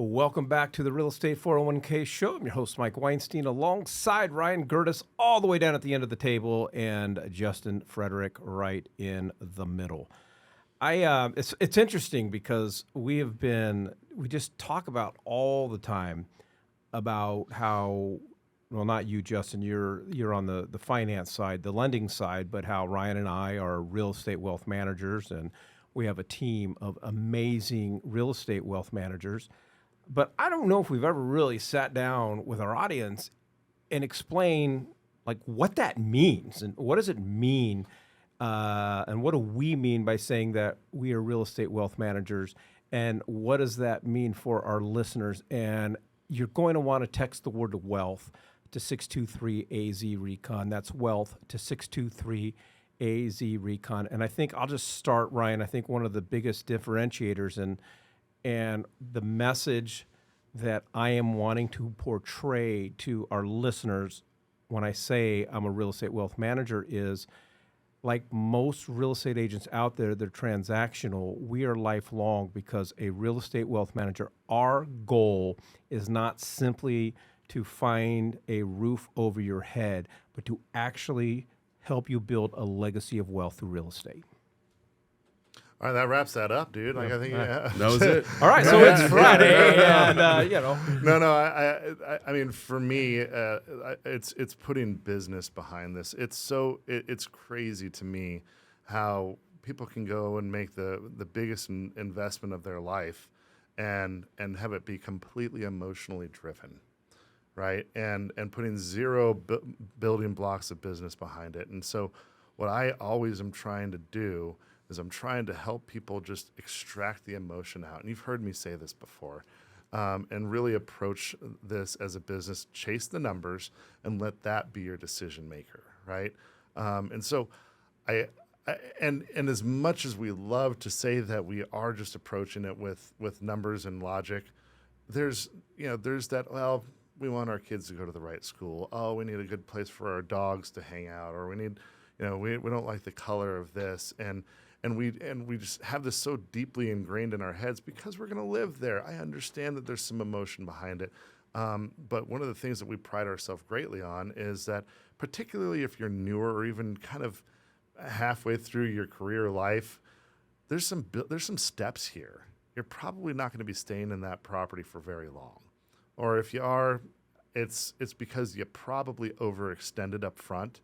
Welcome back to the Real Estate 401k Show. I'm your host, Mike Weinstein, alongside Ryan Gerdes, all the way down at the end of the table, and Justin Frederick right in the middle. It's interesting because we just talk about all the time about how, well, not you, Justin, you're on the finance side, the lending side, but how Ryan and I are real estate wealth managers, and we have a team of amazing real estate wealth managers. But I don't know if we've ever really sat down with our audience and explain like what that means and what does it mean, and what do we mean by saying that we are real estate wealth managers, and what does that mean for our listeners? And you're going to want to text the word wealth to 623-AZ-RECON. That's wealth to 623-AZ-RECON. And I think I'll just start, Ryan. I think one of the biggest differentiators and the message that I am wanting to portray to our listeners when I say I'm a real estate wealth manager is, like most real estate agents out there, they're transactional. We are lifelong because a real estate wealth manager, our goal is not simply to find a roof over your head, but to actually help you build a legacy of wealth through real estate. All right, that wraps that up, dude. Like, I think that was it. All right, so it's Friday, and I mean, for me, it's putting business behind this. It's crazy to me how people can go and make the biggest investment of their life, and have it be completely emotionally driven, right? And putting zero building blocks of business behind it. And so, what I always am trying to do is I'm trying to help people just extract the emotion out. And you've heard me say this before, and really approach this as a business, chase the numbers, and let that be your decision maker, right? And so and as much as we love to say that we are just approaching it with numbers and logic, there's that, well, we want our kids to go to the right school. Oh, we need a good place for our dogs to hang out, or we need, we don't like the color of this. And we just have this so deeply ingrained in our heads because we're going to live there. I understand that there's some emotion behind it. But one of the things that we pride ourselves greatly on is that, particularly if you're newer or even kind of halfway through your career life, there's some steps here. You're probably not going to be staying in that property for very long. Or if you are, it's because you probably overextended up front,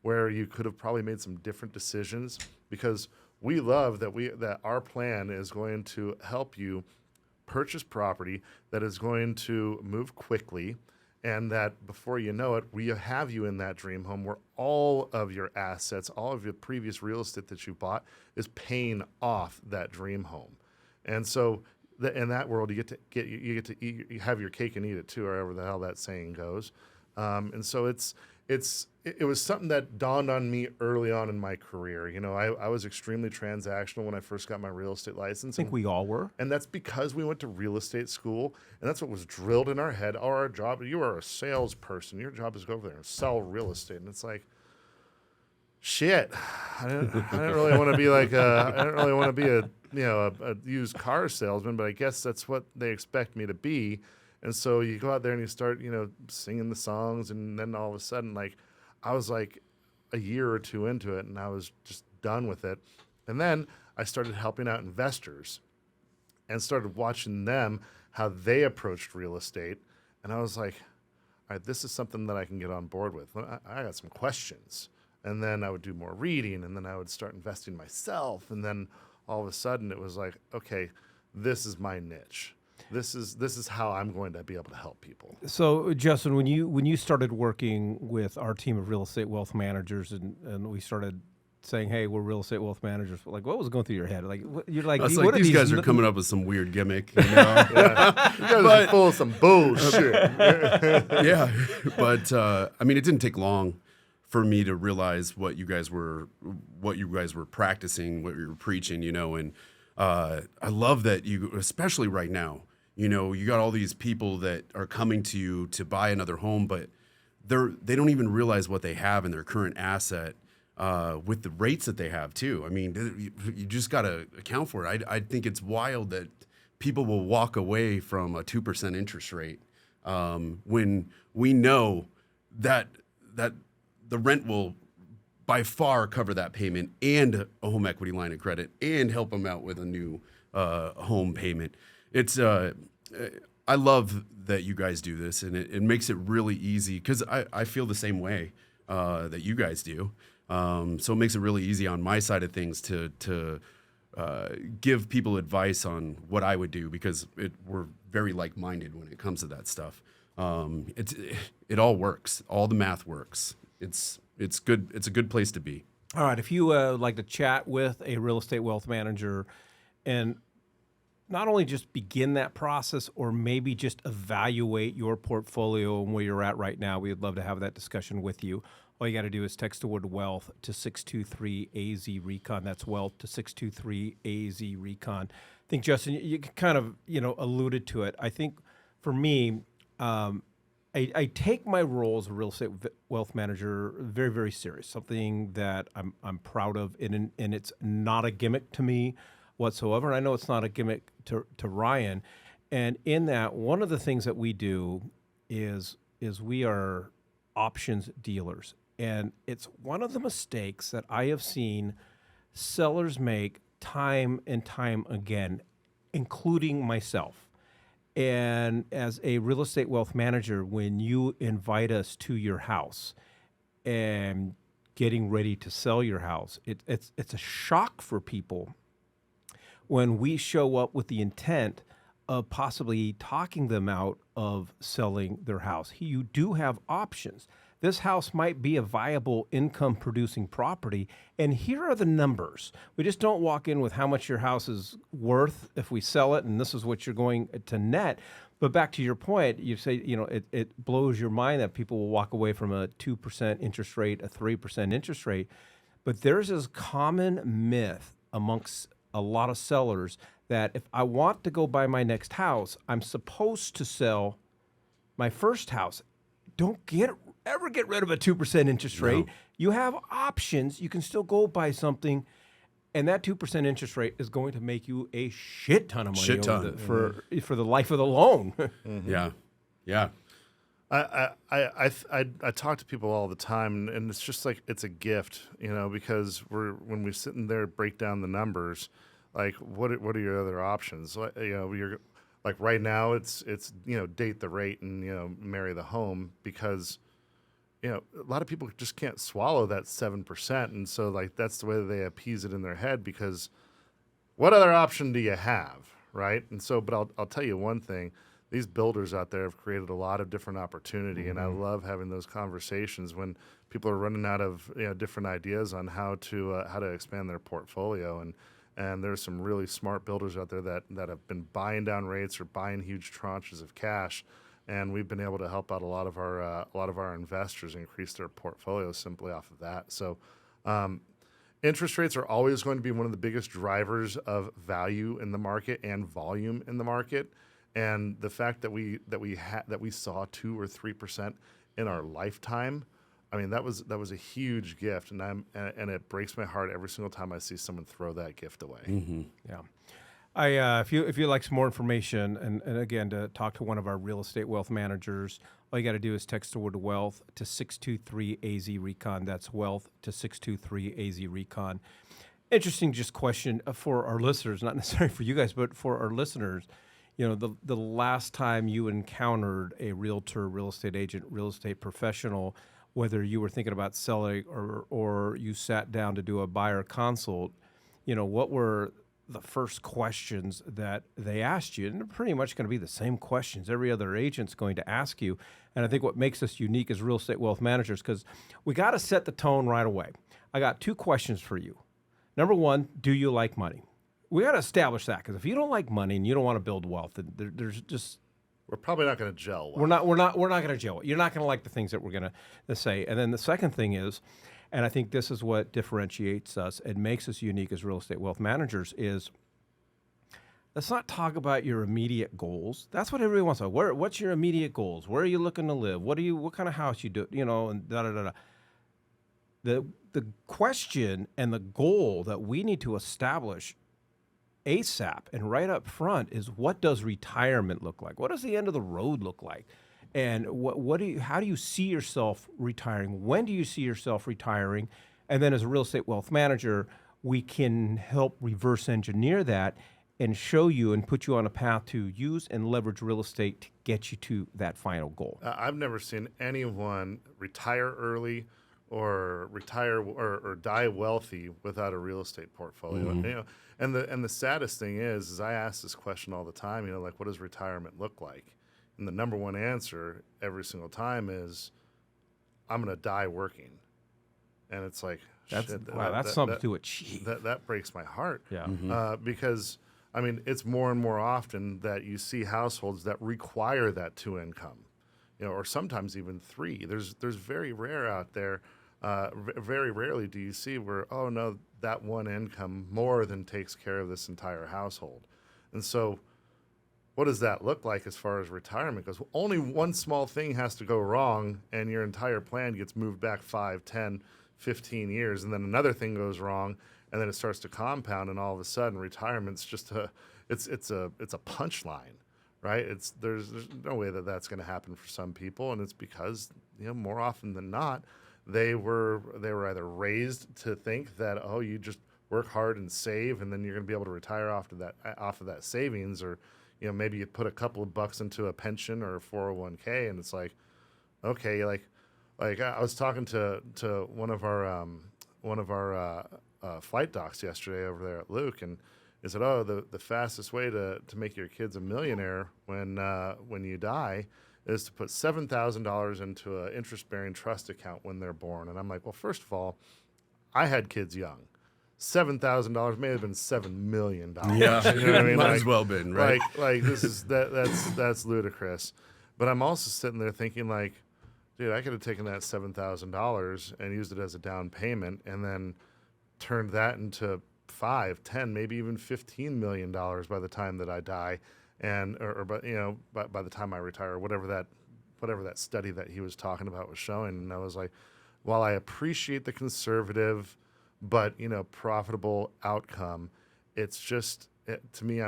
where you could have probably made some different decisions, because we love that our plan is going to help you purchase property that is going to move quickly, and that before you know it, we have you in that dream home where all of your assets, all of your previous real estate that you bought is paying off that dream home. And so in that world, you get to eat, you have your cake and eat it too, or however the hell that saying goes. And so it was something that dawned on me early on in my career. I was extremely transactional when I first got my real estate license. I think we all were. And that's because we went to real estate school, and that's what was drilled in our head. Oh, our job, you are a salesperson. Your job is to go over there and sell real estate. And it's like, shit, I didn't really want to be like I didn't really want to be a used car salesman, but I guess that's what they expect me to be. And so you go out there and you start, singing the songs, and then all of a sudden, like, I was like a year or two into it, and I was just done with it. And then I started helping out investors and started watching them, how they approached real estate. And I was like, all right, this is something that I can get on board with. I got some questions. And then I would do more reading, and then I would start investing myself. And then all of a sudden it was like, okay, this is my niche. This is how I'm going to be able to help people. So, Justin, when you started working with our team of real estate wealth managers, and we started saying, "Hey, we're real estate wealth managers," like, what was going through your head? Like, you're like, it's what like are these guys are coming up with some weird gimmick. You Yeah. You guys are full of some bullshit. Yeah, but I mean, it didn't take long for me to realize what you guys were practicing, what you were preaching, and I love that you, especially right now, you got all these people that are coming to you to buy another home, but they don't even realize what they have in their current asset with the rates that they have too. I mean, you just got to account for it. I think it's wild that people will walk away from a 2% interest rate when we know that the rent will by far cover that payment and a home equity line of credit and help them out with a new home payment. It's I love that you guys do this, and it makes it really easy because I feel the same way that you guys do. So it makes it really easy on my side of things to give people advice on what I would do because we're very like-minded when it comes to that stuff. It all works. All the math works. It's good. It's a good place to be. All right. If you would like to chat with a real estate wealth manager and not only just begin that process or maybe just evaluate your portfolio and where you're at right now, we would love to have that discussion with you. All you got to do is text the word wealth to 623-AZ-RECON. That's wealth to 623-AZ-RECON. I think, Justin, you kind of, alluded to it. I think for me, I take my role as a real estate wealth manager very, very serious, something that I'm proud of, and it's not a gimmick to me whatsoever. And I know it's not a gimmick to Ryan. And in that, one of the things that we do is we are options dealers. And it's one of the mistakes that I have seen sellers make time and time again, including myself. And as a real estate wealth manager, when you invite us to your house and getting ready to sell your house, it's a shock for people when we show up with the intent of possibly talking them out of selling their house. You do have options. This house might be a viable income-producing property, and here are the numbers. We just don't walk in with how much your house is worth if we sell it, and this is what you're going to net. But back to your point, you say, it blows your mind that people will walk away from a 2% interest rate, a 3% interest rate. But there's this common myth amongst a lot of sellers that if I want to go buy my next house, I'm supposed to sell my first house. Don't ever get rid of a 2% interest rate. No. You have options. You can still go buy something, and that 2% interest rate is going to make you a shit ton of money for the life of the loan. Mm-hmm. Yeah. I talk to people all the time, and it's just like it's a gift, because when we sit in there break down the numbers, like what are your other options? You're like right now it's date the rate and marry the home because a lot of people just can't swallow that 7%, and so like that's the way that they appease it in their head because what other option do you have, right? And so, but I'll tell you one thing. These builders out there have created a lot of different opportunity, and I love having those conversations when people are running out of different ideas on how to expand their portfolio. And there's some really smart builders out there that have been buying down rates or buying huge tranches of cash, and we've been able to help out a lot of our investors increase their portfolios simply off of that. So. Interest rates are always going to be one of the biggest drivers of value in the market and volume in the market. And the fact that we saw 2 or 3% in our lifetime, I mean that was a huge gift, and it breaks my heart every single time I see someone throw that gift away. Mm-hmm. Yeah, if you'd like some more information, and again to talk to one of our real estate wealth managers, all you got to do is text the word wealth to 623-AZ-RECON. That's wealth to 623-AZ-RECON. Interesting, just question for our listeners, not necessarily for you guys, but for our listeners. The last time you encountered a realtor, real estate agent, real estate professional, whether you were thinking about selling or you sat down to do a buyer consult, what were the first questions that they asked you? And they're pretty much going to be the same questions every other agent's going to ask you. And I think what makes us unique as real estate wealth managers, because we got to set the tone right away. I got 2 questions for you. Number 1, do you like money? We got to establish that, because if you don't like money and you don't want to build wealth, then there's just we're probably not going to gel well. We're not going to gel. You're not going to like the things that we're going to say. And then the second thing is, and I think this is what differentiates us and makes us unique as real estate wealth managers, is let's not talk about your immediate goals. That's what everyone wants to know. What's your immediate goals? Where are you looking to live? What kind of house you do? And da-da-da-da. The question and the goal that we need to establish ASAP and right up front is, what does retirement look like? What does the end of the road look like? And how do you see yourself retiring? When do you see yourself retiring? And then as a real estate wealth manager, we can help reverse engineer that and show you and put you on a path to use and leverage real estate to get you to that final goal. I've never seen anyone retire early or retire or die wealthy without a real estate portfolio. You know, and the saddest thing is I ask this question all the time. You know, like, what does retirement look like? And the number one answer every single time is, I'm going to die working. And it's like, That's shit, that's something to achieve. That breaks my heart. Yeah. Because, I mean, it's more and more often that you see households that require that 2 income, you know, or sometimes even 3. There's very rare out there. Very rarely do you see where, oh no, that 1 income more than takes care of this entire household. And so what does that look like as far as retirement goes? Only one small thing has to go wrong and your entire plan gets moved back 5, 10, 15 years. And then another thing goes wrong and then it starts to compound, and all of a sudden retirement's just it's a punchline, right? There's no way that that's going to happen for some people. And it's because, you know, more often than not, they were either raised to think that, oh, you just work hard and save, and then you're going to be able to retire off of that savings, or, you know, maybe you put a couple of bucks into a pension or a 401k, and it's like, okay, like I was talking to one of our flight docs yesterday over there at Luke, and he said, oh, the fastest way to make your kids a millionaire when you die is to put $7,000 into an interest-bearing trust account when they're born. And I'm like, well, first of all, I had kids young. $7,000 may have been $7 million. Yeah, you know what I mean? Might like, as well been, right? Like this is that's ludicrous. But I'm also sitting there thinking, like, dude, I could have taken that $7,000 and used it as a down payment, and then turned that into 5, 10, maybe even $15 million by the time that I die. And but you know, by the time I retire, whatever that study that he was talking about was showing, and I was like, while I appreciate the conservative, but, you know, profitable outcome, it's just to me,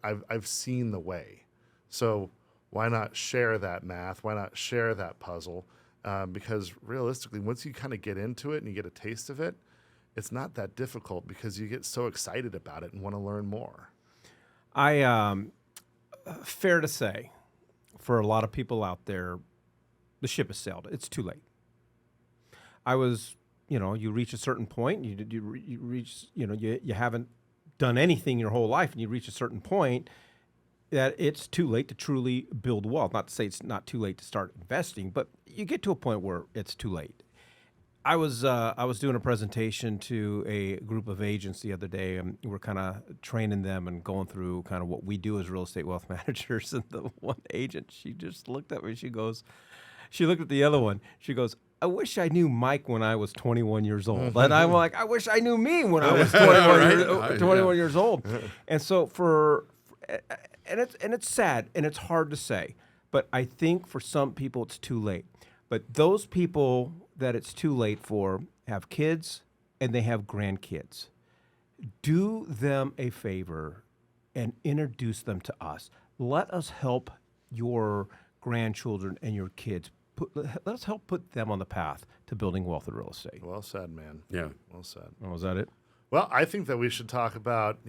I've seen the way. So why not share that math? Why not share that puzzle? Because realistically, once you kind of get into it and you get a taste of it, it's not that difficult because you get so excited about it and want to learn more. Fair to say, for a lot of people out there, the ship has sailed. It's too late. You reach a certain point, you reach, you haven't done anything your whole life, and you reach a certain point that it's too late to truly build wealth. Not to say it's not too late to start investing, but you get to a point where it's too late. I was doing a presentation to a group of agents the other day, and we're kind of training them and going through kind of what we do as real estate wealth managers. And the one agent, she just looked at me. She looked at the other one. She goes, I wish I knew Mike when I was 21 years old. And I'm like, I wish I knew me when I was 21 years old. And so it's sad and it's hard to say, but I think for some people it's too late. But those people that it's too late for have kids and they have grandkids. Do them a favor and introduce them to us. Let us help your grandchildren and your kids. Let us help put them on the path to building wealth in real estate. Well said, man. Yeah. Well said. Oh, was that it? Well, I think that we should talk about,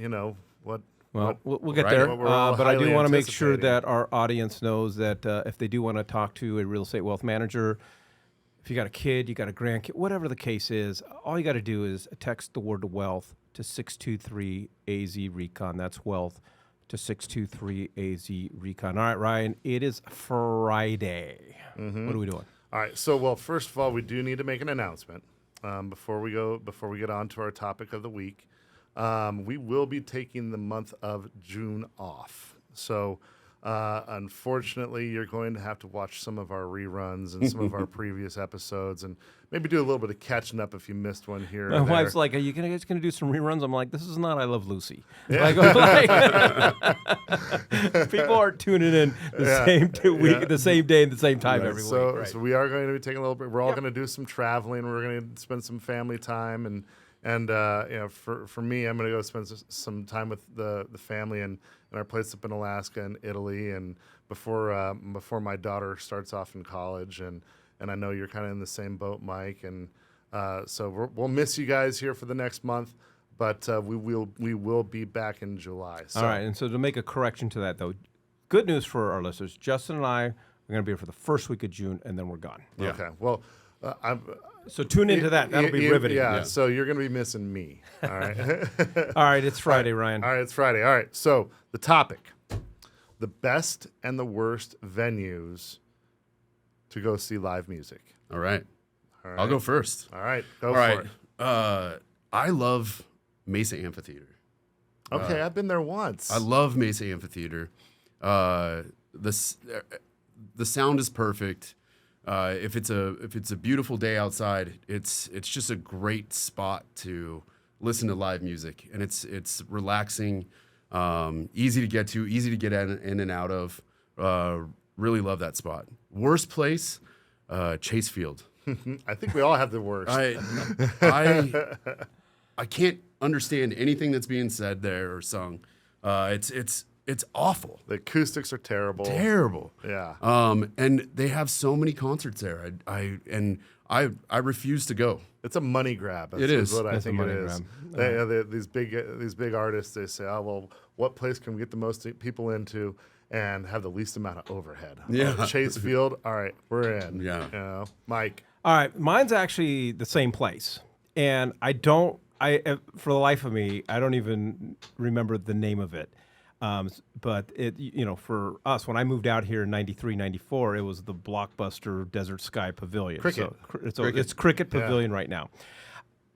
what. Well, we'll get right, there, what we're all but I do highly want to make sure anticipating. that our audience knows that if they do want to talk to a real estate wealth manager, if you got a kid, you got a grandkid, whatever the case is, all you got to do is text the word wealth to 623-AZ-RECON. That's wealth to 623-AZ-RECON. All right, Ryan, it is Friday. Mm-hmm. What are we doing? All right. So, well, first of all, we do need to make an announcement before we get on to our topic of the week. We will be taking the month of June off. So, unfortunately, you're going to have to watch some of our reruns and some of our previous episodes, and maybe do a little bit of catching up if you missed one here. My or there. wife's like, are you guys going to do some reruns? I'm like, this is not I Love Lucy. Yeah. People are tuning in the same day and the same time every week. Right. So we are going to be taking a little bit. We're all going to do some traveling. We're going to spend some family time, and And for me, I'm gonna go spend some time with the family and our place up in Alaska and Italy, and before my daughter starts off in college, and I know you're kind of in the same boat, Mike, and so we'll miss you guys here for the next month, but we will be back in July. So. All right, and so to make a correction to that, though, good news for our listeners. Justin and I are going to be here for the first week of June, and then we're gone. Yeah. Okay. Well, So tune into that. That'll be riveting. Yeah, so you're going to be missing me. All right. All right, it's Friday, Ryan. All right, it's Friday. All right. So the topic: the best and the worst venues to go see live music. All right. All right. I'll go first. All right. Go All for right. it. I love Mesa Amphitheater. Okay, I've been there once. I love Mesa Amphitheater. The sound is perfect. If it's a beautiful day outside, it's just a great spot to listen to live music, and it's relaxing, easy to get to, easy to get in and out of. Really love that spot. Worst place, Chase Field. I think we all have the worst. I can't understand anything that's being said there or sung. It's awful. The acoustics are terrible. Terrible. Yeah. And they have so many concerts there. I refuse to go. It's a money grab. It is. What I It's a think it money is. grab. These big artists. They say, "Oh well, what place can we get the most people into and have the least amount of overhead?" Yeah. Oh, Chase Field. All right, we're in. Yeah. You know, Mike. All right, mine's actually the same place, and for the life of me, I don't even remember the name of it. But for us, when I moved out here in 93, 94, it was the Blockbuster Desert Sky Pavilion. Cricket. So it's Cricket Pavilion right now.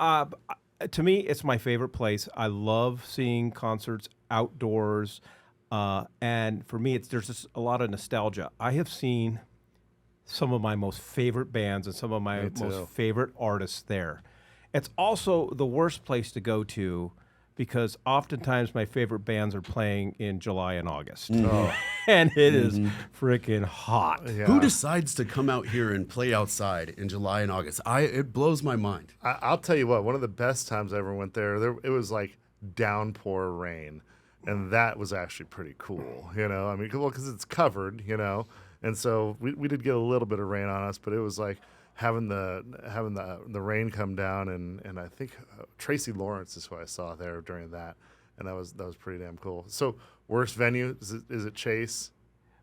To me, it's my favorite place. I love seeing concerts outdoors. And for me, there's just a lot of nostalgia. I have seen some of my most favorite bands and some of my most favorite artists there. It's also the worst place to go to because oftentimes my favorite bands are playing in July and August. And it is freaking hot. Yeah. Who decides to come out here and play outside in July and August? It blows my mind. I'll tell you what. One of the best times I ever went there. It was like downpour rain, and that was actually pretty cool. You know, I mean, because it's covered. You know, and so we did get a little bit of rain on us, but it was like having the rain come down, and I think Tracy Lawrence is who I saw there during that, and that was pretty damn cool. So worst venue is it Chase?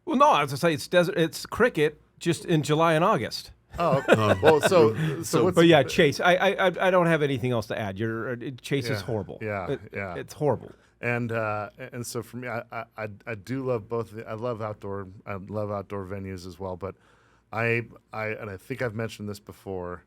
Well, no, I was going to say it's Cricket just in July and August. Oh, well, so what's But yeah, Chase. I don't have anything else to add. Chase is horrible. Yeah, It's horrible. And so for me, I do love both. I love outdoor venues as well. But I think I've mentioned this before.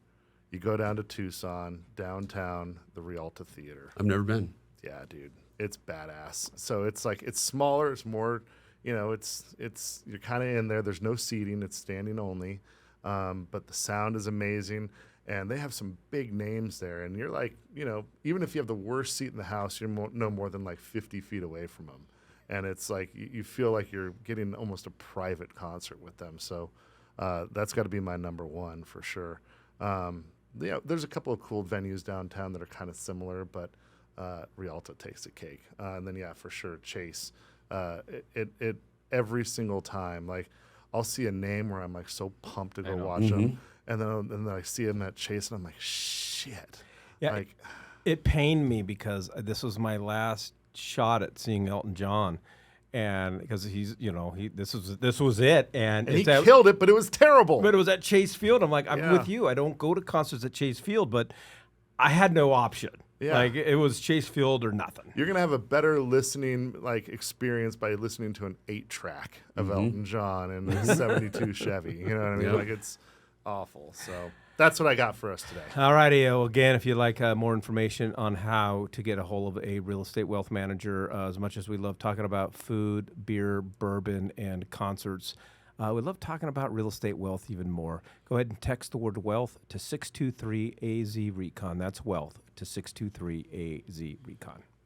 You go down to Tucson, downtown, the Rialta Theater. I've never been. Yeah, dude, it's badass. So it's like it's smaller. It's more, it's you're kind of in there. There's no seating. It's standing only. But the sound is amazing. And they have some big names there, and you're like, even if you have the worst seat in the house, you're no more than like 50 feet away from them, and it's like you feel like you're getting almost a private concert with them. So that's got to be my number one for sure. There's a couple of cool venues downtown that are kind of similar, but Rialta takes the cake. And then for sure Chase. It every single time, like I'll see a name where I'm like so pumped to go watch them. And then I see him at Chase, and I'm like, shit. Yeah, like, it pained me because this was my last shot at seeing Elton John, and because this was it, and he killed it, but it was terrible. But it was at Chase Field. I'm like, I'm Yeah. with you. I don't go to concerts at Chase Field, but I had no option. Yeah. Like it was Chase Field or nothing. You're gonna have a better listening experience by listening to an 8-track of Elton John and a '72 Chevy. You know what I mean? Yep. Like it's awful. So that's what I got for us today. All righty. Well, again, if you'd like more information on how to get a hold of a real estate wealth manager, as much as we love talking about food, beer, bourbon, and concerts, we love talking about real estate wealth even more. Go ahead and text the word wealth to 623-AZ-RECON. That's wealth to 623-AZ-RECON.